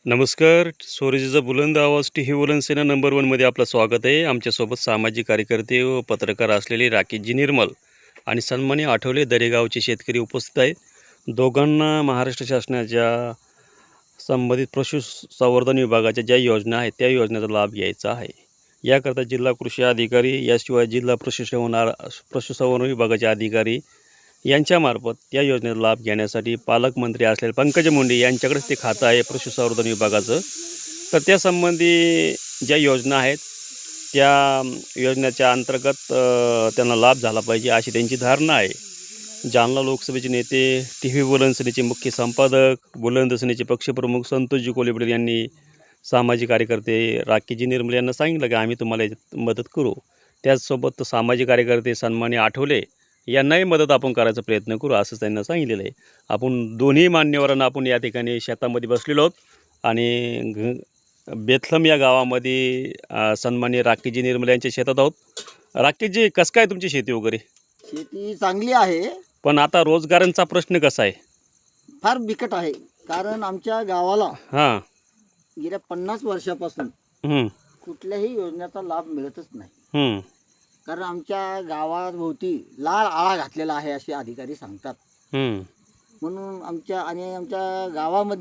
नमस्कार. स्वराज्याचा बुलंद आवाज टी व्ही सेना नंबर 1मध्ये आपलं स्वागत आहे. आमच्यासोबत सामाजिक कार्यकर्ते व पत्रकार असलेले राकेशजी निर्मल आणि सन्माननीय आठवले दरेगावचे शेतकरी उपस्थित आहेत. दोघांना महाराष्ट्र शासनाच्या संबंधित पशुसंवर्धन विभागाच्या ज्या योजना आहेत त्या योजनेचा लाभ घ्यायचा आहे. याकरता जिल्हा कृषी अधिकारी, याशिवाय जिल्हा पशुसंवर्धन विभागाचे अधिकारी यांच्यामार्फत या योजनेचा लाभ घेण्यासाठी पालकमंत्री असलेले पंकजा मुंडे यांच्याकडेच ते खातं आहे पशुसंवर्धन विभागाचं. तर त्यासंबंधी ज्या योजना आहेत त्या योजनेच्या अंतर्गत त्यांना लाभ झाला पाहिजे अशी त्यांची धारणा आहे. जालना लोकसभेचे नेते, टी व्ही बुलंद सेनेचे मुख्य संपादक, बुलंद सेनेचे पक्षप्रमुख संतोषजी कोलेपडे यांनी सामाजिक कार्यकर्ते राकेशजी निर्मल यांना सांगितलं की आम्ही तुम्हाला याच्यात मदत करू. त्याचसोबत सामाजिक कार्यकर्ते सन्माननीय आठवले यांनाही मदत आपण करायचा प्रयत्न करू असं त्यांना सांगितलेलं आहे. आपण दोन्ही मान्यवरांना आपण या ठिकाणी शेतामध्ये बसलेलो आहोत आणि बेथलम या गावामध्ये सन्माननीय राकेशजी निर्मल यांच्या शेतात आहोत. राकेशजी, कसं काय तुमची शेती वगैरे? शेती चांगली आहे, पण आता रोजगारांचा प्रश्न कसा आहे? फार बिकट आहे. कारण आमच्या गावाला हां. गेल्या 50 वर्षापासून हं. कुठल्याही योजनेचा लाभ मिळतच नाही. हं. कारण आमच्या गावाभोवती लाल आळा घातलेला आहे असे अधिकारी सांगतात. हं. म्हणून आमच्या गावामध्ये